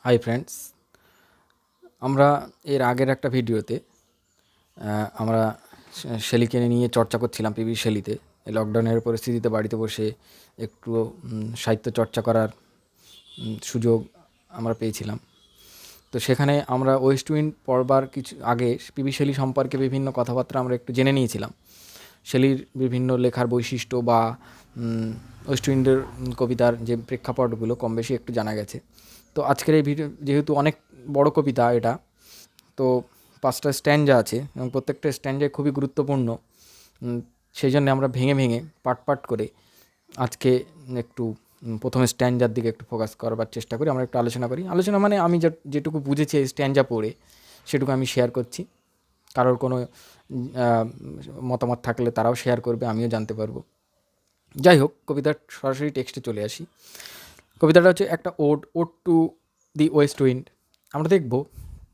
Hi friends, আমরা এর আগের একটা ভিডিওতে আমরা শেলিকে নিয়ে চর্চা করছিলাম। পিবি শেলিতে এই লকডাউনের পরিস্থিতিতে বাড়িতে বসে একটু সাহিত্য চর্চা করার সুযোগ আমরা পেয়েছিলাম। তো সেখানে আমরা ওয়েস্ট উইন্ড পড়বার কিছু আগে পিবি শেলি সম্পর্কে বিভিন্ন কথাবার্তা আমরা একটু জেনে নিয়েছিলাম। শেলির বিভিন্ন লেখার বৈশিষ্ট্য বা ওয়েস্ট উইন্ডের কবিতার যে প্রেক্ষাপটগুলো কম বেশি একটু জানা গেছে। তো আজকের এই ভিডিও যেহেতু অনেক বড় কবিতা এটা, তো 5টা স্ট্যাঞ্জা আছে এবং প্রত্যেকটা স্ট্যাঞ্জায় খুবই গুরুত্বপূর্ণ। সেই জন্য আমরা ভেঙে ভেঙে পাট পাট করে আজকে একটু প্রথমে স্ট্যাঞ্জার দিকে একটু ফোকাস করবার চেষ্টা করি। আমরা একটু আলোচনা করি। আলোচনা মানে আমি যেটুকু বুঝেছি এই স্ট্যাঞ্জা পড়ে সেটুকু আমি শেয়ার করছি। কারোর কোনো মতামত থাকলে তারাও শেয়ার করবে, আমিও জানতে পারবো। যাই হোক, কবিতার সরাসরি টেক্সটে চলে আসি। কবিতাটা হচ্ছে একটা ode to the west wind. আমরা দেখব,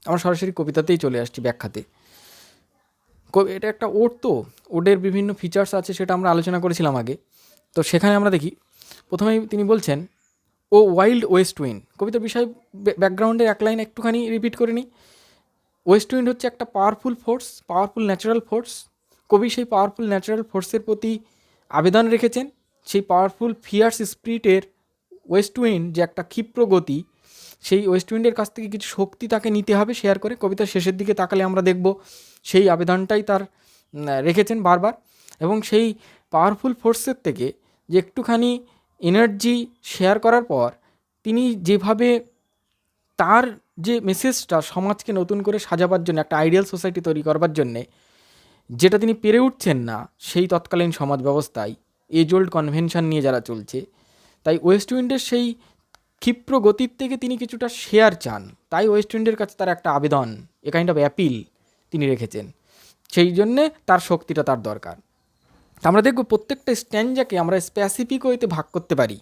আমরা সরাসরি কবিতাতেই চলে আসছি ব্যাখ্যাতে। এটা একটা ওড, তো ওডের বিভিন্ন ফিচার্স আছে, সেটা আমরা আলোচনা করেছিলাম আগে। তো সেখানে আমরা দেখি প্রথমেই তিনি বলছেন, ও ওয়াইল্ড ওয়েস্ট উইন্ড। কবিতার বিষয় ব্যাকগ্রাউন্ডের এক লাইন একটুখানি রিপিট করে নিই। ওয়েস্ট উইন্ড হচ্ছে একটা powerful force, powerful natural force. কবি সেই পাওয়ারফুল ন্যাচারাল ফোর্সের প্রতি আবেদন রেখেছেন। সেই পাওয়ারফুল ফিয়ার্স স্পিরিটের ওয়েস্ট উইন্ড যে একটা ক্ষিপ্র গতি, সেই ওয়েস্ট উইন্ডের কাছ থেকে কিছু শক্তি তাকে নিতে হবে শেয়ার করে। কবিতার শেষের দিকে তাকালে আমরা দেখব সেই আবেদনটাই তার রেখেছেন বারবার। এবং সেই পাওয়ারফুল ফোর্সের থেকে যে একটুখানি এনার্জি শেয়ার করার পর তিনি যেভাবে তার যে মেসেজটা সমাজকে নতুন করে সাজাবার জন্য, একটা আইডিয়াল সোসাইটি তৈরি করবার জন্যে যেটা তিনি পেরে উঠছেন না সেই তৎকালীন সমাজ ব্যবস্থায়, এজ ওল্ড কনভেনশন নিয়ে যারা চলছে, তাই ওয়েস্ট উইন্ডের সেই ক্ষিপ্র গতির থেকে তিনি কিছুটা শেয়ার চান। তাই ওয়েস্ট উইন্ডের কাছে তার একটা আবেদন, এ কাইন্ড অফ অ্যাপিল তিনি রেখেছেন। সেই জন্যে তার শক্তিটা তার দরকার। আমরা দেখব প্রত্যেকটা স্ট্যাঞ্জাকে আমরা স্পেসিফিক ওয়েতে ভাগ করতে পারি।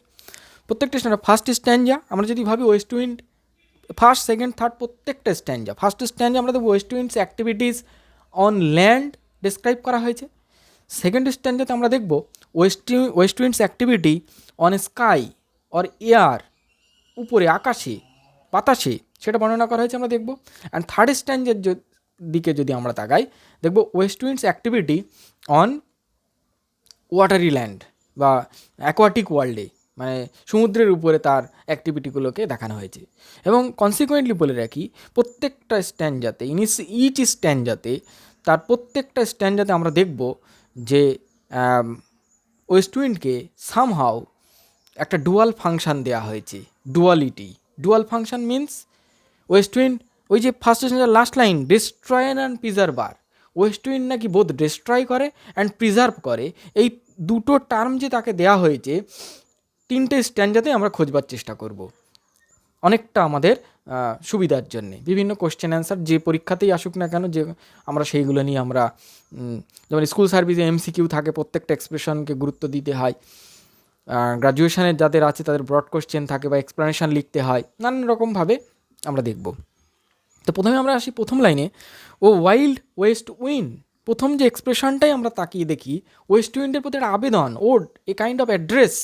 প্রত্যেকটা স্ট্যাঞ্জা, ফার্স্ট স্ট্যাঞ্জা আমরা যদি ভাবি West wind, first second third প্রত্যেকটা স্ট্যাঞ্জা, ফার্স্ট স্ট্যাঞ্জা আমরা দেখব West winds activities on land describe করা হয়েছে। সেকেন্ড স্ট্যাঞ্জাতে আমরা দেখব West winds activity on sky or air, উপরে আকাশে বাতাসে, সেটা বর্ণনা করা হয়েছে আমরা দেখব। অ্যান্ড থার্ড স্ট্যাঞ্জের দিকে যদি আমরা তাকাই, দেখব West winds activity on watery land বা অ্যাকোয়াটিক ওয়ার্ল্ডে, মানে সমুদ্রের উপরে তার অ্যাক্টিভিটিগুলোকে দেখানো হয়েছে। এবং কনসিকুয়েন্টলি বলে রাখি, প্রত্যেকটা স্ট্যাঞ্জাতে, ইচ স্ট্যাঞ্জাতে, তার প্রত্যেকটা স্ট্যাঞ্জাতে আমরা দেখব যে ওয়েস্ট উইন্ডকে সামহাও একটা ডুয়াল ফাংশান দেওয়া হয়েছে। Dual function means west wind, ওই যে ফার্স্ট স্ট্যাঞ্জার last line, destroyer and preserver, west wind নাকি বোধ ডিস্ট্রয় করে অ্যান্ড প্রিজার্ভ করে। এই দুটো টার্ম যে তাকে দেয়া হয়েছে, তিনটে স্ট্যাঞ্জাতে আমরা খোঁজবার চেষ্টা করব অনেকটা আমাদের সুবিধার জন্যে। বিভিন্ন কোশ্চেন অ্যান্সার যে পরীক্ষাতেই আসুক না কেন, যে আমরা সেইগুলো নিয়ে আমরা, যেমন স্কুল সার্ভিসে এমসিকিউ থাকে, প্রত্যেকটা এক্সপ্রেশনকে গুরুত্ব দিতে হয়। গ্র্যাজুয়েশনের যাদের আছে তাদের ব্রড কোশ্চেন থাকে বা এক্সপ্লেনেশন লিখতে হয়, নানান রকমভাবে আমরা দেখব। তো প্রথমে আমরা আসি প্রথম লাইনে, ও ওয়াইল্ড ওয়েস্ট উইন্ড। প্রথম যে এক্সপ্রেশনটাই আমরা তাকিয়ে দেখি, ওয়েস্ট উইন্ডের প্রতি একটা আবেদন, ode, a kind of address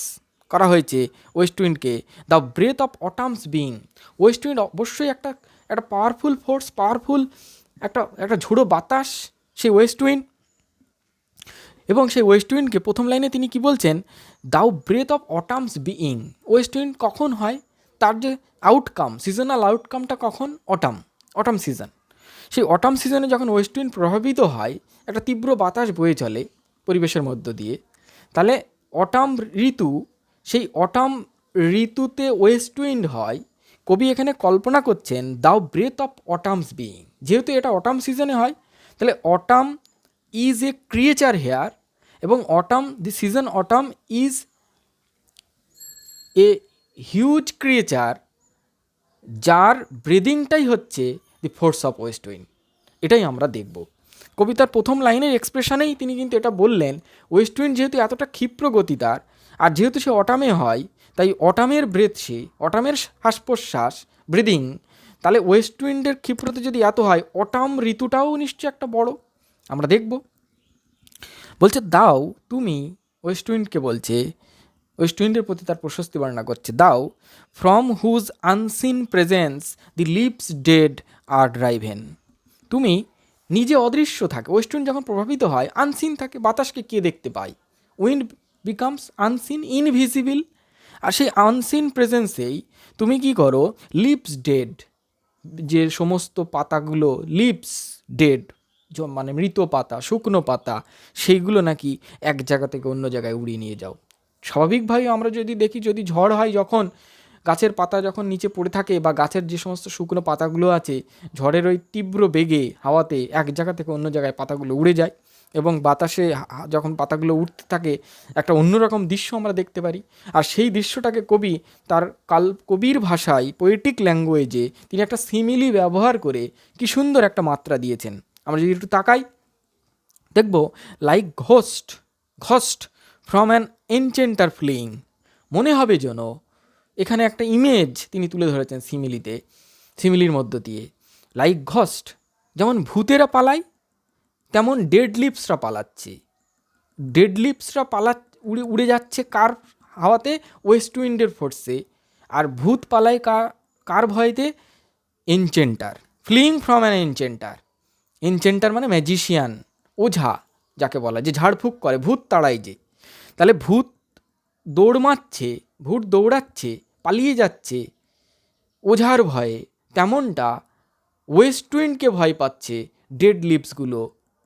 করা হয়েছে ওয়েস্ট উইন্ডকে। The breath of autumn's being. West wind অবশ্যই একটা পাওয়ারফুল ফোর্স, পাওয়ারফুল একটা ঝোড়ো বাতাস সেই ওয়েস্ট উইন্ড। এবং সেই ওয়েস্ট উইন্ডকে প্রথম লাইনে তিনি কি বলছেন, thou breath of autumn's being. West wind কখন হয়, তার যে আউটকাম, সিজনাল আউটকামটা কখন, অটাম সিজন। সেই অটাম সিজনে যখন ওয়েস্ট উইন্ড প্রভাবিত হয়, একটা তীব্র বাতাস বয়ে চলে পরিবেশের মধ্য দিয়ে, তাহলে অটাম ঋতু, সেই অটাম ঋতুতে ওয়েস্ট উইন্ড হয়। কবি এখানে কল্পনা করছেন দাও ব্রেথ অফ অটামস বিইং, যেহেতু এটা অটাম সিজনে হয়, তাহলে autumn is a creature here, এবং the season autumn is a huge creature, যার ব্রিদিংটাই হচ্ছে the force of west wind. এটাই আমরা দেখব কবিতার প্রথম লাইনের এক্সপ্রেশনেই তিনি কিন্তু এটা বললেন। ওয়েস্ট উইন্ড যেহেতু এতটা ক্ষিপ্র গতি তার, আর যেহেতু সে অটামে হয়, তাই অটামের ব্রেথ, সে অটামের শ্বাস প্রশ্বাস, ব্রিদিং, তাহলে ওয়েস্ট উইন্ডের ক্ষিপ্রতা যদি এত হয়, অটাম ঋতুটাও নিশ্চয়ই একটা বড়। আমরা দেখব, বলছে দাও তুমি, ওয়েস্ট উইন্ডকে বলছে, ওয়েস্ট উইন্ডের প্রতি তার প্রশস্তি বর্ণনা করছে। Thou from whose unseen presence the leaves dead are driven. তুমি নিজে অদৃশ্য থাকে, ওয়েস্ট উইন্ড যখন প্রভাবিত হয় আনসিন থাকে, বাতাসকে কে দেখতে পায়, উইন্ড বিকামস আনসিন, ইনভিজিবল। আর সেই আনসিন প্রেজেন্সেই তুমি কি করো, লিপস ডেড, যে সমস্ত পাতাগুলো লিপস ডেড মানে মৃত পাতা, শুকনো পাতা, সেইগুলো নাকি এক জায়গা থেকে অন্য জায়গায় উড়িয়ে নিয়ে যাও। স্বাভাবিকভাবে আমরা যদি দেখি, যদি ঝড় হয়, যখন গাছের পাতা যখন নিচে পড়ে থাকে বা গাছের যে সমস্ত শুকনো পাতাগুলো আছে, ঝড়ের ওই তীব্র বেগে হাওয়াতে এক জায়গা থেকে অন্য জায়গায় পাতাগুলো উড়ে যায় এবং বাতাসে যখন পাতাগুলো উঠতে থাকে একটা অন্যরকম দৃশ্য আমরা দেখতে পারি। আর সেই দৃশ্যটাকে কবি তার কবির ভাষায়, পোয়েটিক ল্যাঙ্গুয়েজে তিনি একটা সিমিলি ব্যবহার করে কি সুন্দর একটা মাত্রা দিয়েছেন। আমরা যদি একটু তাকাই দেখব, লাইক ঘস্ট ফ্রম অ্যান এনচেন্টার ফ্লিং। মনে হবে যেন এখানে একটা ইমেজ তিনি তুলে ধরেছেন সিমিলির মধ্য দিয়ে। লাইক ঘস্ট, যেমন ভূতেরা পালায় তেমন ডেড লিপসরা পালাচ্ছে। ডেড লিপসরা উড়ে যাচ্ছে কার হাওয়াতে, ওয়েস্ট উইন্ডের ফোর্সে। আর ভূত পালায় কার ভয়তে, এনচেন্টার, ফ্লিং ফ্রম অ্যান এনচেন্টার মানে ম্যাজিশিয়ান, ওঝা যাকে বলা, যে ঝাড়ফুঁক করে, ভূত তাড়ায় যে। তাহলে ভূত দৌড়াচ্ছে, পালিয়ে যাচ্ছে ওঝার ভয়ে, তেমনটা ওয়েস্ট উইন্ডকে ভয় পাচ্ছে, ডেড লিপসগুলো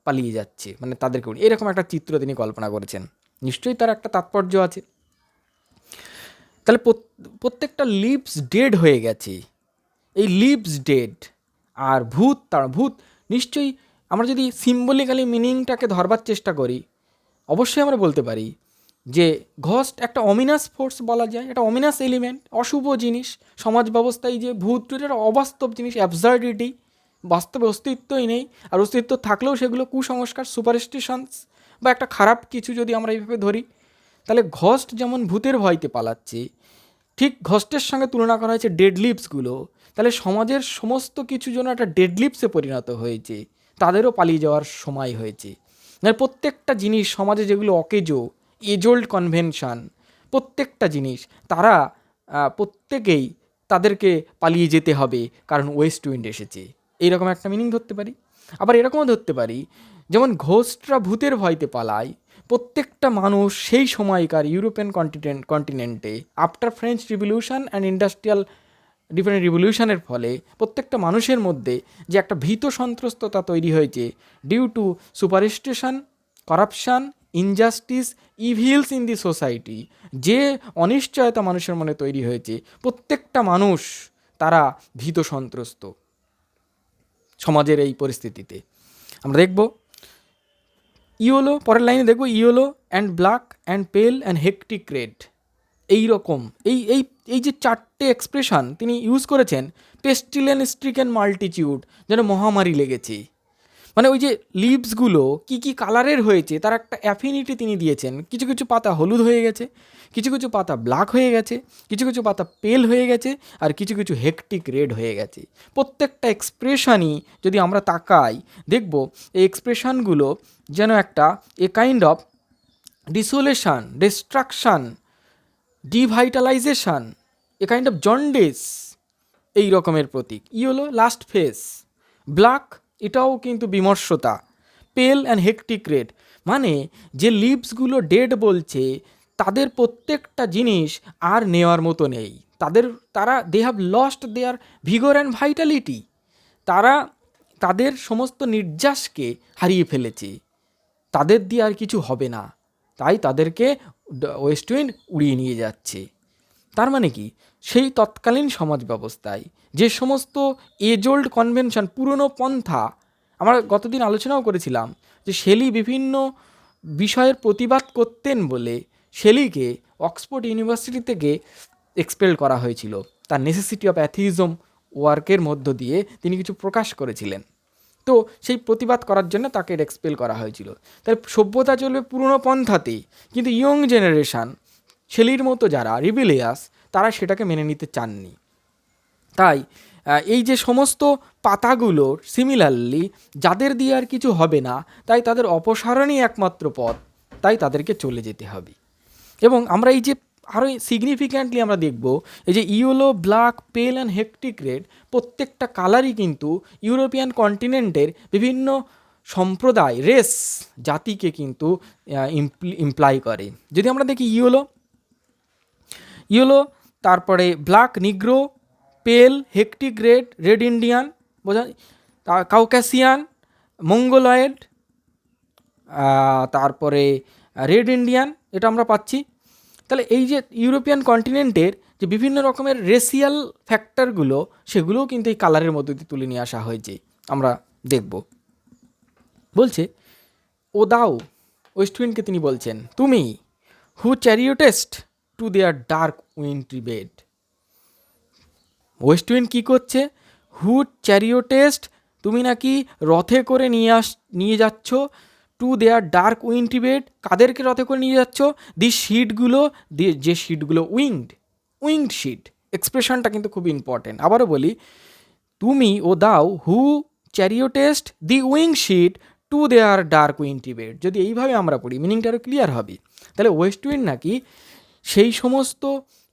পালিয়ে যাচ্ছে, মানে তাদেরকে এরকম একটা চিত্র তিনি কল্পনা করেছেন। নিশ্চয়ই তার একটা তাৎপর্য আছে। তাহলে প্রত্যেকটা লিপস ডেড হয়ে গেছে, এই লিপস ডেড। আর ভূত নিশ্চয়ই আমরা যদি সিম্বলিক্যালি মিনিংটাকে ধরবার চেষ্টা করি, অবশ্যই আমরা বলতে পারি যে ঘস্ট একটা অমিনাস ফোর্স বলা যায়, একটা অমিনাস এলিমেন্ট, অশুভ জিনিস সমাজ ব্যবস্থায়। যে ভূত একটা অবাস্তব জিনিস, অ্যাবসার্ডিটি, বাস্তবে অস্তিত্বই নেই। আর অস্তিত্ব থাকলেও সেগুলো কুসংস্কার, সুপারস্টিশনস বা একটা খারাপ কিছু যদি আমরা এইভাবে ধরি। তাহলে ঘস্ট যেমন ভূতের ভয়তে পালাচ্ছে, ঠিক ঘস্টের সঙ্গে তুলনা করা হয়েছে ডেড লিপসগুলো। তাহলে সমাজের সমস্ত কিছু যেন একটা ডেড লিপসে পরিণত হয়েছে, তাদেরও পালিয়ে যাওয়ার সময় হয়েছে। প্রত্যেকটা জিনিস সমাজে যেগুলো অকেজো, এজোল্ড কনভেনশন, প্রত্যেকটা জিনিস তারা প্রত্যেকেই তাদেরকে পালিয়ে যেতে হবে কারণ ওয়েস্ট উইন্ড এসেছে, এইরকম একটা মিনিং ধরতে পারি। আবার এরকমও ধরতে পারি, যেমন ঘোস্টরা ভূতের ভয়তে পালায়, প্রত্যেকটা মানুষ সেই সময়কার ইউরোপিয়ান কন্টিনেন্টে after French revolution and industrial different রিভলিউশনের ফলে প্রত্যেকটা মানুষের মধ্যে যে একটা ভীত সন্ত্রস্ততা তৈরি হয়েছে due to superstition, corruption, injustice, evils in the society, যে অনিশ্চয়তা মানুষের মনে তৈরি হয়েছে, প্রত্যেকটা মানুষ তারা ভীত সন্ত্রস্ত সমাজের এই পরিস্থিতিতে। আমরা দেখব ইয়োলো, পরের লাইনে দেখব ইয়োলো অ্যান্ড ব্ল্যাক অ্যান্ড পেল অ্যান্ড হেকটিক রেড। এইরকম এই যে চারটে এক্সপ্রেশন তিনি ইউজ করেছেন, পেস্টিলেন, স্ট্রিকেন, মাল্টিটিউড, যেন মহামারী লেগেছে। মানে ওই যে লিভসগুলো কী কী কালারের হয়েছে তার একটা অ্যাফিনিটি তিনি দিয়েছেন। কিছু কিছু পাতা হলুদ হয়ে গেছে, কিছু কিছু পাতা ব্ল্যাক হয়ে গেছে, কিছু কিছু পাতা পেল হয়ে গেছে, আর কিছু কিছু হেকটিক রেড হয়ে গেছে। প্রত্যেকটা এক্সপ্রেশনই যদি আমরা তাকাই দেখব, এই এক্সপ্রেশনগুলো যেন একটা kind of desolation, destruction, devitalization, kind of jaundice, এই রকমের প্রতীক। হলো লাস্ট ফেজ। ব্ল্যাক, এটাও কিন্তু বিমর্ষতা। পেল অ্যান্ড হেকটিক রেড, মানে যে লিভসগুলো ডেড বলছে তাদের প্রত্যেকটা জিনিস আর নেওয়ার মতো নেই। They have lost their vigour and vitality. তাদের সমস্ত নির্যাসকে হারিয়ে ফেলেছে, তাদের দিয়ে আর কিছু হবে না, তাই তাদেরকে ওয়েস্ট উইন্ড উড়িয়ে নিয়ে যাচ্ছে। তার মানে কি, সেই তৎকালীন সমাজ ব্যবস্থায় যে সমস্ত এজোল্ড কনভেনশন, পুরনো পন্থা, আমরা গতদিন আলোচনাও করেছিলাম যে শেলি বিভিন্ন বিষয়ের প্রতিবাদ করতেন বলে শেলিকে অক্সফোর্ড ইউনিভার্সিটি থেকে এক্সপেল করা হয়েছিল। তার নেসেসিটি অফ অ্যাথিজম ওয়ার্কের মধ্য দিয়ে তিনি কিছু প্রকাশ করেছিলেন। তো সেই প্রতিবাদ করার জন্য তাকে এক্সপেল করা হয়েছিল। তাই সভ্যতা চলবে পুরনো পন্থাতেই, কিন্তু ইয়ং জেনারেশান, শেলির মতো যারা রিবেলিয়াস, তারা সেটাকে মেনে নিতে চাননি। তাই এই যে সমস্ত পাতাগুলো সিমিলারলি যাদের দিয়ে আর কিছু হবে না, তাই তাদের অপসারণই একমাত্র পথ, তাই তাদেরকে চলে যেতে হবে। এবং আমরা এই যে আরও সিগনিফিক্যান্টলি আমরা দেখব এই যে ইয়েলো, ব্ল্যাক, পেল অ্যান্ড হেকটিক রেড প্রত্যেকটা কালারই কিন্তু ইউরোপিয়ান কন্টিনেন্টের বিভিন্ন সম্প্রদায়, রেস, জাতিকে কিন্তু ইমপ্লাই করে। যদি আমরা দেখি ইয়েলো, তারপরে ব্ল্যাক, নিগ্রো, পেল, হেকটিক রেড, রেড ইন্ডিয়ান, বোঝা, কাউকাসিয়ান, মঙ্গোলয়েড, তারপরে রেড ইন্ডিয়ান, এটা আমরা পাচ্ছি। তাহলে এই যে ইউরোপিয়ান কন্টিনেন্টের যে বিভিন্ন রকমের রেসিয়াল ফ্যাক্টরগুলো, সেগুলোও কিন্তু এই কালারের মধ্যে দিয়ে তুলে নিয়ে আসা হয়েছে, আমরা দেখব। বলছে, ও দাও, ওয়েস্টউইন্ডকে তিনি বলছেন, তুমি who chariotest to their dark wintry bed. West wind কী করছে? হু চ্যারিওটেস্ট, তুমি নাকি রথে করে নিয়ে যাচ্ছ, to their dark wintry bed, কাদেরকে রথে করে নিয়ে যাচ্ছ? শিটগুলো, যে শিটগুলো উইংড শিট, এক্সপ্রেশনটা কিন্তু খুব ইম্পর্টেন্ট। আবারও বলি, তুমি ও দাও হু চ্যারিওটেস্ট দি উইং seeds to their dark wintry bed. যদি এইভাবে আমরা পড়ি, মিনিংটা আরও ক্লিয়ার হবে। তাহলে ওয়েস্টউইন্ড নাকি সেই সমস্ত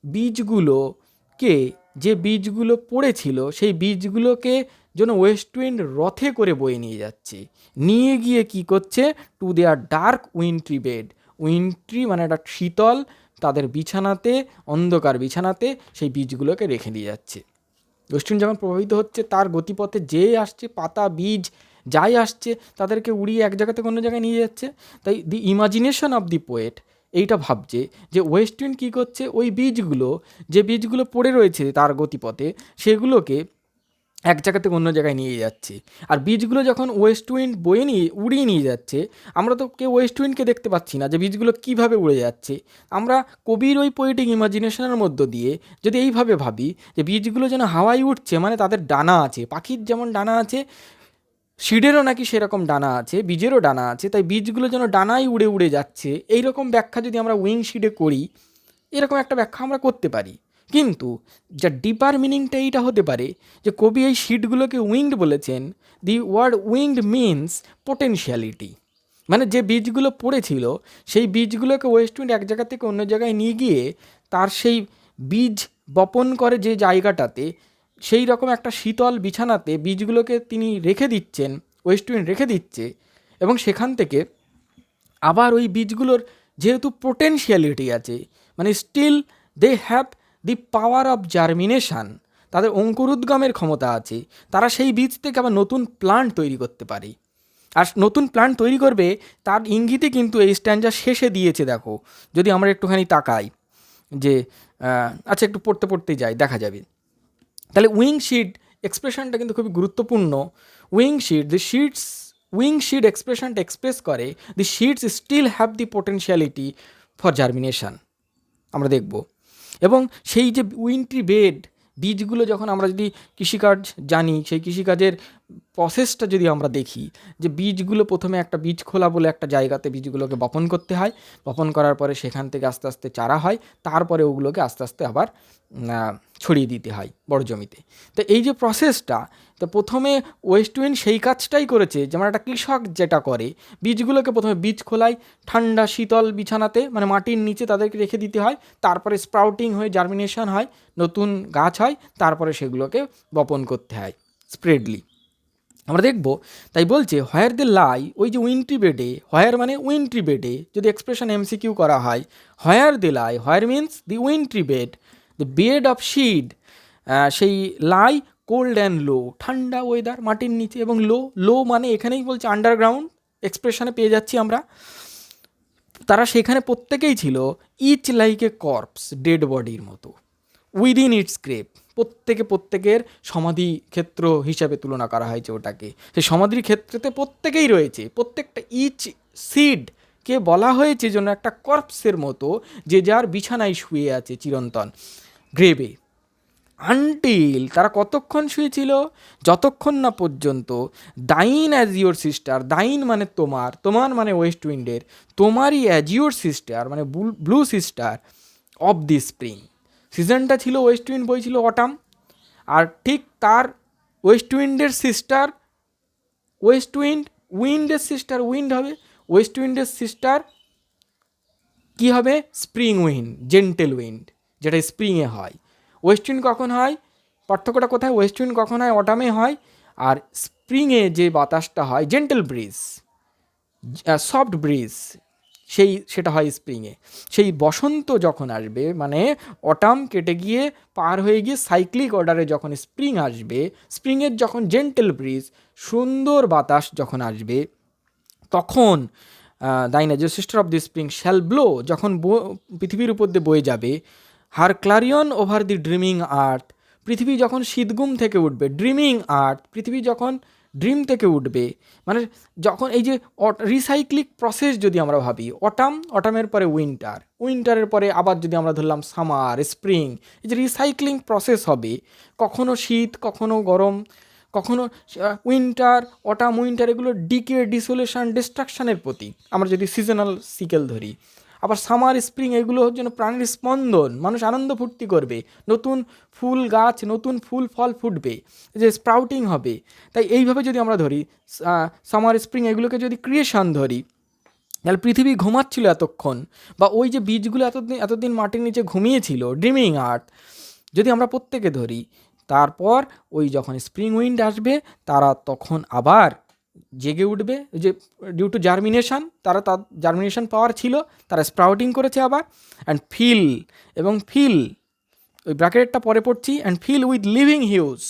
বীজগুলোকে, যে বীজগুলো পড়েছিল সেই বীজগুলোকে যেন ওয়েস্টউইন্ড রথে করে বয়ে নিয়ে যাচ্ছে, নিয়ে গিয়ে কি করছে? Two their dark wintry bed, wintry মানে একটা শীতল, তাদের বিছানাতে, অন্ধকার বিছানাতে সেই বীজগুলোকে রেখে দিয়ে যাচ্ছে। ওয়েস্টউইন্ড যখন প্রভাবিত হচ্ছে, তার গতিপথে যে আসছে, পাতা, বীজ যাই আসছে, তাদেরকে উড়িয়ে এক জায়গা থেকে অন্য জায়গায় নিয়ে যাচ্ছে। তাই দি ইমাজিনেশন অফ দি পোয়েট এইটা ভাবছে যে ওয়েস্টউইন্ড কী করছে, ওই বীজগুলো, যে বীজগুলো পড়ে রয়েছে তার গতিপথে, সেগুলোকে এক জায়গা থেকে অন্য জায়গায় নিয়ে যাচ্ছে। আর বীজগুলো যখন ওয়েস্টউইন্ড বয়ে নিয়ে উড়িয়ে নিয়ে যাচ্ছে, আমরা তো কেউ ওয়েস্টউইন্ডকে দেখতে পাচ্ছি না যে বীজগুলো কীভাবে উড়ে যাচ্ছে। আমরা কবির ওই পোয়েটিক ইমাজিনেশনের মধ্য দিয়ে যদি এইভাবে ভাবি যে বীজগুলো যেন হাওয়ায় উঠছে, মানে তাদের ডানা আছে, পাখির যেমন ডানা আছে, সিডেরও নাকি সেরকম ডানা আছে, বীজেরও ডানা আছে, তাই বীজগুলো যেন ডানায় উড়ে উড়ে যাচ্ছে, এই রকম ব্যাখ্যা যদি আমরা উইং শিডে করি, এরকম একটা ব্যাখ্যা আমরা করতে পারি। কিন্তু যা ডিপার মিনিংটা এইটা হতে পারে যে কবি এই শিটগুলোকে উইংড বলেছেন। The word winged means potentiality, মানে যে বীজগুলো পড়েছিল সেই বীজগুলোকে ওয়েস্টউইন্ড এক জায়গা থেকে অন্য জায়গায় নিয়ে গিয়ে তার সেই বীজ বপন করে যে জায়গাটাতে, সেই রকম একটা শীতল বিছানাতে বীজগুলোকে তিনি রেখে দিচ্ছেন, ওয়েস্টউইন্ড রেখে দিচ্ছে, এবং সেখান থেকে আবার ওই বীজগুলোর যেহেতু পোটেনশিয়ালিটি আছে, মানে still they have the power of germination, তাদের অঙ্কুরোদ্গমের ক্ষমতা আছে, তারা সেই বীজ থেকে আবার নতুন প্লান্ট তৈরি করতে পারে। আর নতুন প্লান্ট তৈরি করবে তার ইঙ্গিতে কিন্তু এই স্ট্যান্ডার শেষে দিয়েছে। দেখো, যদি আমরা একটুখানি তাকাই যে আচ্ছা, একটু পড়তে পড়তে যাই, দেখা যাবে। তাহলে উইং শিট এক্সপ্রেশনটা কিন্তু খুবই গুরুত্বপূর্ণ। উইং শিট এক্সপ্রেশনটা এক্সপ্রেস করে the seeds still have the potentiality for germination, আমরা দেখব। এবং সেই যে উইন্ট্রি বেড, বীজগুলো যখন আমরা যদি কৃষিকাজ জানি, সেই কৃষিকাজের প্রসেসটা যদি আমরা দেখি, যে বীজগুলো প্রথমে একটা বীজ খোলা বলে একটা জায়গাতে বীজগুলোকে বপন করতে হয়, বপন করার পরে সেখান থেকে আস্তে আস্তে চারা হয়, তারপরে ওগুলোকে আস্তে আস্তে আবার ছড়িয়ে দিতে হয় বড় জমিতে। তো এই যে প্রসেসটা, তো প্রথমে ওয়েস্টউইন্ড সেই কাজটাই করেছে যেমন একটা কৃষক যেটা করে, বীজগুলোকে প্রথমে বীজ খোলায় ঠান্ডা শীতল বিছানাতে, মানে মাটির নিচে তাদেরকে রেখে দিতে হয়, তারপরে স্প্রাউটিং হয়ে জার্মিনেশন হয়, নতুন গাছ হয়, তারপরে সেগুলোকে বপন করতে হয় স্প্রেডলি, আমরা দেখব। তাই বলছে হোয়ার দে লাই, ওই যে উইন্ট্রি বেডে, হোয়ার মানে উইন্ট্রি বেডে, যদি এক্সপ্রেশন এমসিকিউ করা হয়, where they lie, where means the wintry bed, the bed of seed, সেই লাই কোল্ড অ্যান্ড লো, ঠান্ডা ওয়েদার, মাটির নিচে, এবং লো মানে এখানেই বলছে আন্ডারগ্রাউন্ড, এক্সপ্রেশনে পেয়ে যাচ্ছি আমরা। তারা সেখানে প্রত্যেকেই ছিল each like a corpse, dead বডির মতো, উইদিন ইটস গ্রেভ, প্রত্যেকের সমাধি ক্ষেত্র হিসাবে তুলনা করা হয়েছে ওটাকে। সেই সমাধির ক্ষেত্রেতে প্রত্যেকেই রয়েছে, প্রত্যেকটা ইচ সিডকে বলা হয়েছে যেন একটা কর্পসের মতো, যে যার বিছানায় শুয়ে আছে চিরন্তন, গ্রেভে। আনটিল, তারা কতক্ষণ শুয়েছিল? যতক্ষণ না পর্যন্ত thine azure sister, thine মানে তোমার মানে ওয়েস্টউইন্ডের, তোমারই অ্যাজ ইউর সিস্টার মানে blue sister of the spring, সিজনটা ছিল ওয়েস্টউইন্ড বইছিল অটাম, আর ঠিক তার ওয়েস্টউইন্ডের সিস্টার, উইন্ডের সিস্টার উইন্ড হবে, ওয়েস্টউইন্ডের সিস্টার কি হবে? স্প্রিং উইন্ড, জেন্টেল উইন্ড, যেটা স্প্রিংয়ে হয়। ওয়েস্ট উইন্ড কখন হয়? পার্থক্যটা কোথায়? ওয়েস্ট উইন্ড কখন হয়? অটামে হয়। আর স্প্রিংয়ে যে বাতাসটা হয় জেন্টেল ব্রিজ, সফট ব্রিজ, সেটা হয় স্প্রিংয়ে। সেই বসন্ত যখন আসবে, মানে অটাম কেটে গিয়ে পার হয়ে গিয়ে সাইক্লিক অর্ডারে যখন স্প্রিং আসবে, স্প্রিংয়ের যখন জেন্টেল ব্রিজ, সুন্দর বাতাস যখন আসবে, তখন দাইনা যে sister of the spring shall blow, যখন পৃথিবীর উপর দিয়ে বয়ে যাবে, her clarion over the dreaming earth, পৃথিবী যখন শীতগুম থেকে উঠবে, ড্রিমিং আর্থ, পৃথিবী যখন ড্রিম থেকে উঠবে, মানে যখন এই যে রিসাইক্লিক প্রসেস যদি আমরা ভাবি, অটামের পরে উইন্টারের পরে আবার যদি আমরা ধরলাম সামার, স্প্রিং, এই যে রিসাইক্লিং প্রসেস হবে, কখনো শীত, কখনো গরম, কখনো উইন্টার, এগুলো ডিকে, ডিসোলেশন, ডিস্ট্রাকশনের প্রতীক, আমরা যদি সিজনাল সিকেল ধরি। আবার সামার, স্প্রিং, এগুলো হচ্ছে যেন প্রাণীর স্পন্দন, মানুষ আনন্দ ফুর্তি করবে, নতুন ফুল গাছ, নতুন ফুল ফল ফুটবে, যে স্প্রাউটিং হবে। তাই এইভাবে যদি আমরা ধরি সামার, স্প্রিং, এগুলোকে যদি ক্রিয়েশন ধরি, তাহলে পৃথিবী ঘুমাচ্ছিল এতক্ষণ, বা ওই যে বীজগুলো এতদিন মাটির নিচে ঘুমিয়েছিল, ড্রিমিং আর্থ, যদি আমরা প্রত্যেকে ধরি, তারপর ওই যখন স্প্রিং উইন্ড আসবে, তারা তখন আবার জেগে উঠবে, যে ডিউ টু জার্মিনেশন, তার জার্মিনেশন পাওয়ার ছিল, তারা স্প্রাউটিং করেছে আবার, অ্যান্ড ফিল, ওই ব্র্যাকেটটা পরে পড়ছি, and fill with living hues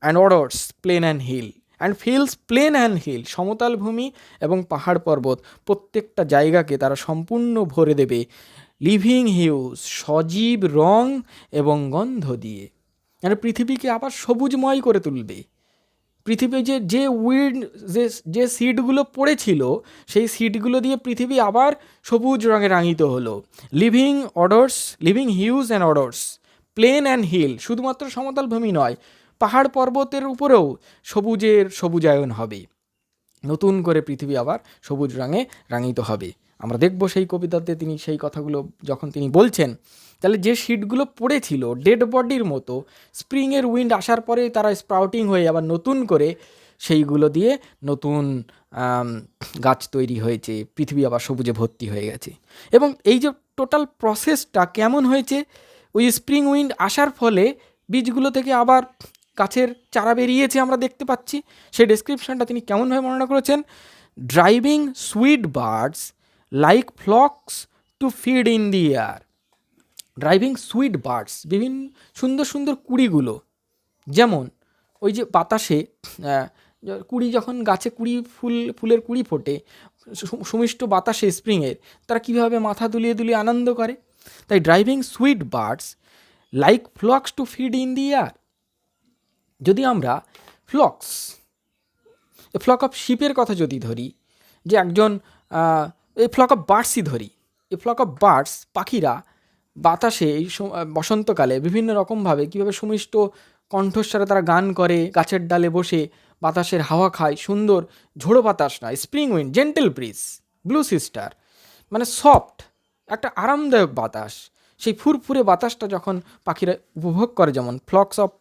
and odours plain and hill, and fills plain and hill, সমতল ভূমি এবং পাহাড় পর্বত, প্রত্যেকটা জায়গাকে তারা সম্পূর্ণ ভরে দেবে লিভিং হিউজ, সজীব রং এবং গন্ধ দিয়ে, মানে পৃথিবীকে আবার সবুজময় করে তুলবে। পৃথিবী যে উইন্ড, যে সিডগুলো পড়েছিল, সেই সিডগুলো দিয়ে পৃথিবী আবার সবুজ রঙে রাঙিত হলো। Living hues and odours, plain and hill, শুধুমাত্র সমতল ভূমি নয়, পাহাড় পর্বতের উপরেও সবুজায়ন হবে, নতুন করে পৃথিবী আবার সবুজ রঙে রাঙিত হবে। আমরা দেখব সেই কবিতাতে তিনি সেই কথাগুলো যখন তিনি বলছেন, তাহলে যে শিটগুলো পড়েছিল ডেড বডির মতো, স্প্রিংয়ের উইন্ড আসার পরে তারা স্প্রাউটিং হয়ে আবার নতুন করে সেইগুলো দিয়ে নতুন গাছ তৈরি হয়েছে, পৃথিবী আবার সবুজে ভর্তি হয়ে গেছে। এবং এই যে টোটাল প্রসেসটা কেমন হয়েছে, ওই স্প্রিং উইন্ড আসার ফলে বীজগুলো থেকে আবার গাছের চারা বেরিয়েছে আমরা দেখতে পাচ্ছি। সেই ডেসক্রিপশনটা তিনি কেমনভাবে বর্ণনা করেছেন? Driving sweet birds like flocks to feed in the air. Driving sweet birds, বিভিন্ন সুন্দর সুন্দর কুড়িগুলো, যেমন ওই যে বাতাসে কুড়ি, যখন গাছে ফুলের কুড়ি ফোটে, সুমিষ্ট বাতাসে স্প্রিংয়ের, তারা কীভাবে মাথা দুলিয়ে দুলিয়ে আনন্দ করে। তাই driving sweet birds like flocks to feed in the air. যদি আমরা ফ্লক অফ শিপের কথা যদি ধরি, যে একজন এই ফ্লক অফ বার্ডসই ধরি, এই ফ্লক অফ বার্ডস, পাখিরা বাতাসে এই বসন্তকালে বিভিন্ন রকমভাবে কীভাবে সুমিষ্ট কণ্ঠস্বরে তারা গান করে, গাছের ডালে বসে বাতাসের হাওয়া খায়, সুন্দর ঝোড়ো বাতাস নয়, spring wind, gentle bridge, blue sister, মানে সফট একটা আরামদায়ক বাতাস, সেই ফুরফুরে বাতাসটা যখন পাখিরা উপভোগ করে, যেমন ফ্লক অফ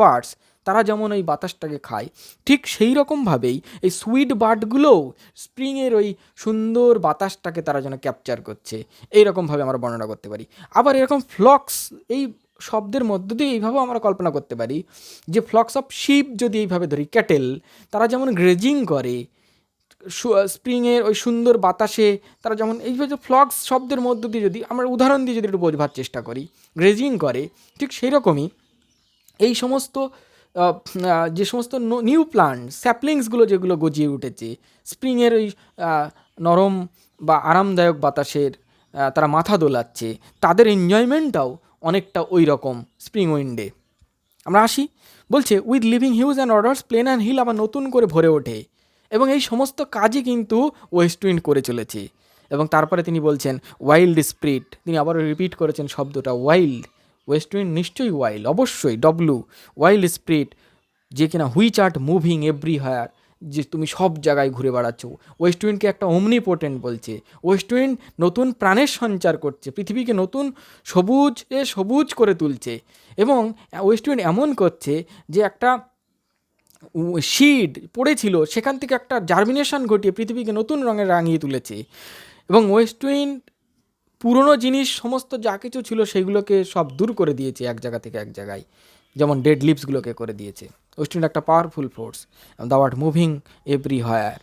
বার্ডস তারা যেমন ওই বাতাসটাকে খায়, ঠিক সেই রকমভাবেই এই সুইট বার্ডগুলোও স্প্রিংয়ের ওই সুন্দর বাতাসটাকে তারা যেন ক্যাপচার করছে, এইরকমভাবে আমরা বর্ণনা করতে পারি। আবার এরকম ফ্লক্স, এই শব্দের মধ্য দিয়ে এইভাবেও আমরা কল্পনা করতে পারি যে ফ্লক্স অফ শিপ যদি এইভাবে ধরি, ক্যাটেল, তারা যেমন গ্রেজিং করে স্প্রিংয়ের ওই সুন্দর বাতাসে, তারা যেমন এইভাবে ফ্লক্স শব্দের মধ্য দিয়ে যদি আমরা উদাহরণ দিয়ে যদি একটু বোঝবার চেষ্টা করি, গ্রেজিং করে, ঠিক সেই রকমই এই সমস্ত যে সমস্ত নিউ প্লান্ট, স্যাপলিংসগুলো যেগুলো গজিয়ে উঠেছে স্প্রিংয়ের ওই নরম বা আরামদায়ক বাতাসের, তারা মাথা দোলাচ্ছে, তাদের এনজয়মেন্টটাও অনেকটা ওই রকম স্প্রিং উইন্ডে। আমরা আসি, বলছে with living hues and odours plain and hill আবার নতুন করে ভরে ওঠে, এবং এই সমস্ত কাজই কিন্তু ওয়েস্ট উইন্ড করে চলেছে। এবং তারপরে তিনি বলছেন ওয়াইল্ড স্পিরিট, তিনি আবারও রিপিট করেছেন শব্দটা ওয়াইল্ড। ওয়েস্ট উইন্ড নিশ্চয়ই ওয়াইল্ড, অবশ্যই ওয়াইল্ড স্পিরিট, যে কিনা হুইচ আর্ট মুভিং এভরিহোয়ার, যে তুমি সব জায়গায় ঘুরে বেড়াচ্ছ। ওয়েস্ট উইন্ডকে একটা অমনিপোটেন্ট বলছে। ওয়েস্ট উইন্ড নতুন প্রাণের সঞ্চার করছে, পৃথিবীকে নতুন সবুজ করে তুলছে, এবং ওয়েস্ট উইন্ড এমন করছে যে একটা সিড পড়েছিল সেখান থেকে একটা জার্মিনেশন ঘটিয়ে পৃথিবীকে নতুন রঙে রাঙিয়ে তুলেছে। এবং ওয়েস্ট উইন্ড পুরনো জিনিস সমস্ত যা কিছু ছিল সেগুলোকে সব দূর করে দিয়েছে এক জায়গা থেকে এক জায়গায়, যেমন ডেড লিভসগুলোকে করে দিয়েছে। ওয়েস্ট উইন্ড একটা powerful force, the word moving everywhere,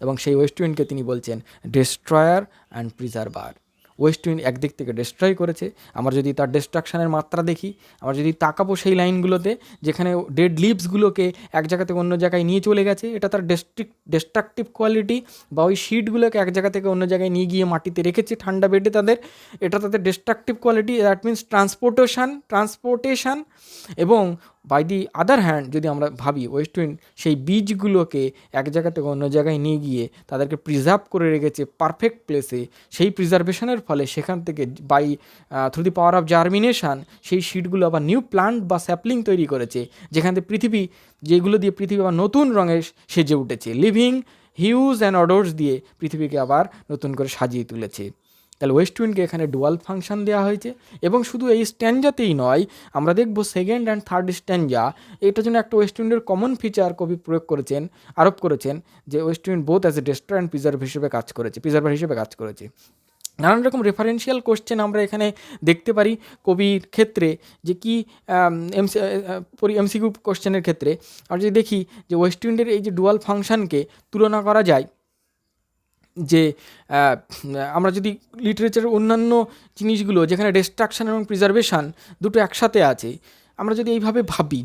এবং সেই ওয়েস্ট উইন্ডকে তিনি বলছেন destroyer and preserver. West wind একদিক থেকে ডেস্ট্রয় করেছে, আমরা যদি তার ডিস্ট্রাকশনের মাত্রা দেখি, আমরা যদি তাকাবো সেই লাইনগুলোতে যেখানে ডেড লিভসগুলোকে এক জায়গা থেকে অন্য জায়গায় নিয়ে চলে গেছে, এটা তার ডিস্ট্রাকটিভ কোয়ালিটি, বা ওই শিটগুলোকে এক জায়গা থেকে অন্য জায়গায় নিয়ে গিয়ে মাটিতে রেখেছে ঠান্ডা বেডে তাদের, এটা তাদের destructive quality, that means transportation. এবং বাই দি আদার হ্যান্ড যদি আমরা ভাবি, ওয়েস্ট উইন্ড সেই বীজগুলোকে এক জায়গা থেকে অন্য জায়গায় নিয়ে গিয়ে তাদেরকে প্রিজার্ভ করে রেখেছে পারফেক্ট প্লেসে। সেই প্রিজার্ভেশনের ফলে সেখান থেকে by through the power of germination সেই শিটগুলো আবার নিউ প্লান্ট বা স্যাপলিং তৈরি করেছে, যেখান থেকে পৃথিবী, যেগুলো দিয়ে পৃথিবী আবার নতুন রঙে সেজে উঠেছে, লিভিং হিউজ অ্যান্ড অডোর্স দিয়ে পৃথিবীকে আবার নতুন করে সাজিয়ে তুলেছে। তাহলে ওয়েস্ট উইন্ডকে এখানে ডুয়াল ফাংশন দেওয়া হয়েছে। এবং শুধু এই স্ট্যান্ডাতেই নয়, আমরা দেখব সেকেন্ড অ্যান্ড থার্ড স্ট্যান্ডা, এটার জন্য একটা ওয়েস্ট উইন্ডের কমন ফিচার কবি আরোপ করেছেন, যে West wind both as a destroyer and preserver হিসেবে কাজ করেছে। নানান রকম রেফারেন্সিয়াল কোশ্চেন আমরা এখানে দেখতে পারি কবির ক্ষেত্রে, যে কি এমসিকিউ কোশ্চেনের ক্ষেত্রে আমরা যদি দেখি যে ওয়েস্ট উইন্ডের এই যে ডুয়াল ফাংশনকে তুলনা করা যায়, যে আমরা যদি লিটারেচারের অন্যান্য জিনিসগুলো যেখানে ডিস্ট্রাকশন এবং প্রিজার্ভেশন দুটো একসাথে আছে, আমরা যদি এইভাবে ভাবি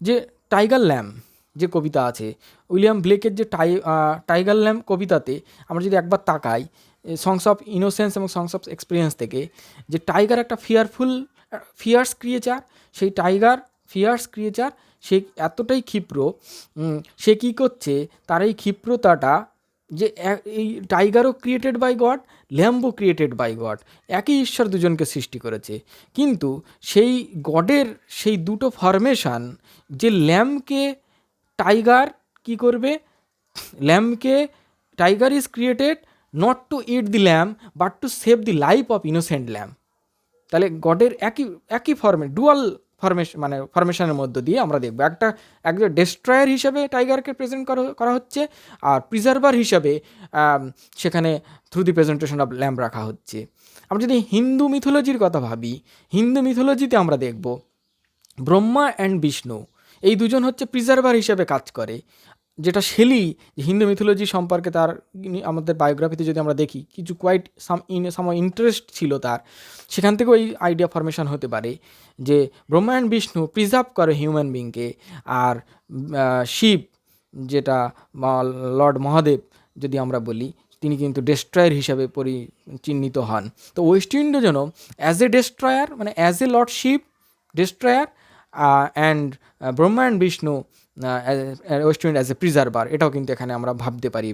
যে টাইগার ল্যাম্প যে কবিতা আছে, উইলিয়াম ব্লেকের যে টাইগার ল্যাম্প কবিতাতে আমরা যদি একবার তাকাই, সংস অফ ইনোসেন্স এবং সংস অফ এক্সপিরিয়েন্স থেকে, যে টাইগার একটা ফিয়ার্স ক্রিয়েচার, সেই ফিয়ার্স ক্রিয়েচার সে এতটাই ক্ষিপ্র, সে কী করছে, তার এই ক্ষিপ্রতাটা, যে এই টাইগারও ক্রিয়েটেড বাই গড, ল্যাম্বও ক্রিয়েটেড বাই গড, একই ঈশ্বর দুজনকে সৃষ্টি করেছে, কিন্তু সেই গডের সেই দুটো ফরমেশান, যে ল্যাম্বকে টাইগার কী করবে, tiger is created not to eat the lamb but to save the life of innocent lamb. তাহলে গডের একই ডুয়াল ফরমেশনের মধ্য দিয়ে আমরা দেখব একজন ডেস্ট্রয়ার হিসেবে টাইগারকে প্রেজেন্ট করা হচ্ছে, আর প্রিজার্ভার হিসাবে সেখানে through the presentation of lamb রাখা হচ্ছে। আমরা যদি হিন্দু মিথোলজির কথা ভাবি, হিন্দু মিথোলজিতে আমরা দেখব ব্রহ্মা অ্যান্ড বিষ্ণু এই দুজন হচ্ছে প্রিজার্ভার হিসেবে কাজ করে, যেটা শেলি হিন্দু মিথোলজি সম্পর্কে তার আমাদের বায়োগ্রাফিতে যদি আমরা দেখি, কিছু কোয়াইট সাম ইন্টারেস্ট ছিল তার, সেখান থেকে ওই আইডিয়া ফরমেশন হতে পারে যে ব্রহ্মা অ্যান্ড বিষ্ণু প্রিজার্ভ করে হিউম্যান বিংকে, আর শিব যেটা লর্ড মহাদেব যদি আমরা বলি, তিনি কিন্তু ডেস্ট্রয়ার হিসাবে চিহ্নিত হন। তো ওয়েস্ট উইন্ডের জন্য অ্যাজ এ ডেস্ট্রয়ার, মানে as a lord Shiva destroyer, and Brahma and Vishnu west wind as a preserver, এটাও কিন্তু এখানে আমরা ভাবতে পারি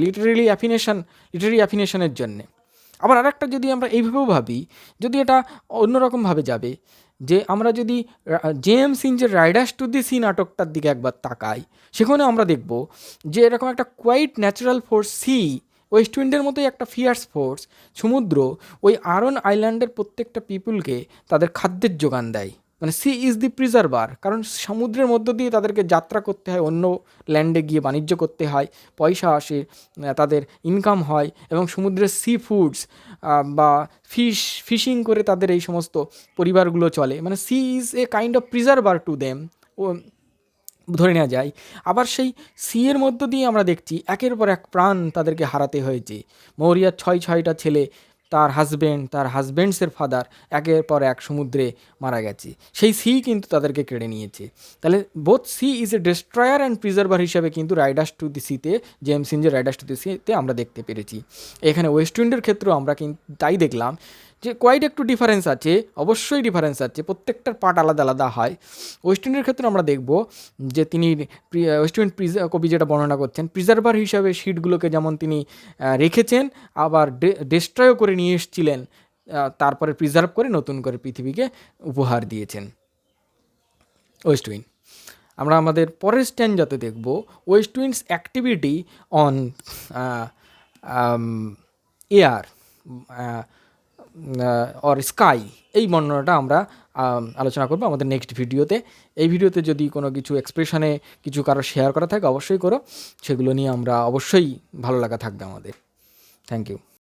লিটারি অ্যাফিনেশনের জন্যে। আবার আরেকটা যদি আমরা এইভাবেও ভাবি, যদি এটা অন্যরকমভাবে যাবে, যে আমরা যদি জেমস ইঞ্জের রাইডার্স টু দি সি নাটকটার দিকে একবার তাকাই, সেখানে আমরা দেখব যে এরকম একটা quite natural force sea, west উইন্ডের মতোই একটা ফিয়ার্স ফোর্স সমুদ্র, ওই আরন আইল্যান্ডের প্রত্যেকটা পিপুলকে তাদের খাদ্যের যোগান দেয়। মানে সি ইজ দি প্রিজার্ভার, কারণ সমুদ্রের মধ্য দিয়ে তাদেরকে যাত্রা করতে হয়, অন্য ল্যান্ডে গিয়ে বাণিজ্য করতে হয়, পয়সা আসে, তাদের ইনকাম হয়, এবং সমুদ্রের সি ফুডস বা ফিশিং করে তাদের এই সমস্ত পরিবারগুলো চলে। মানে sea is a kind of preserver to them, ও ধরে নেওয়া যায়। আবার সেই সি এর মধ্য দিয়ে আমরা দেখছি একের পর এক প্রাণ তাদেরকে হারাতে হয়েছে। মৌরিয়ার ছয়টা ছেলে, তার হাজব্যান্ডসের ফাদার একের পর এক সমুদ্রে মারা গেছে, সেই সি কিন্তু তাদেরকে কেড়ে নিয়েছে। তাহলে both sea is a destroyer and preserver হিসাবে কিন্তু রাইডার্স টু দি সিতে, জেমস ইঞ্জের রাইডার্স টু দি সিতে আমরা দেখতে পেরেছি। এখানে ওয়েস্ট উইন্ডের ক্ষেত্রেও আমরা কিন্তু তাই দেখলাম যে কোয়াইট একটু ডিফারেন্স আছে, অবশ্যই ডিফারেন্স আছে, প্রত্যেকটার পার্ট আলাদা আলাদা হয়। ওয়েস্ট উইন্ডের ক্ষেত্রে আমরা দেখব যে তিনি ওয়েস্ট উইন্ড কবি যেটা বর্ণনা করছেন, প্রিজার্ভার হিসাবে শিটগুলোকে যেমন তিনি রেখেছেন, আবার ডেস্ট্রয়ও করে নিয়ে এসেছিলেন, তারপরে প্রিজার্ভ করে নতুন করে পৃথিবীকে উপহার দিয়েছেন ওয়েস্ট উইন্ড। আমরা আমাদের পরের স্ট্যান্ডাতে দেখব West winds activity on air or sky, এই বর্ণনাটা আমরা আলোচনা করবো আমাদের নেক্সট ভিডিওতে। এই ভিডিওতে যদি কোনো কিছু এক্সপ্রেশনে কিছু কারো শেয়ার করা থাকে অবশ্যই করো, সেগুলো নিয়ে আমরা অবশ্যই ভালো লাগা থাকবে আমাদের। Thank you.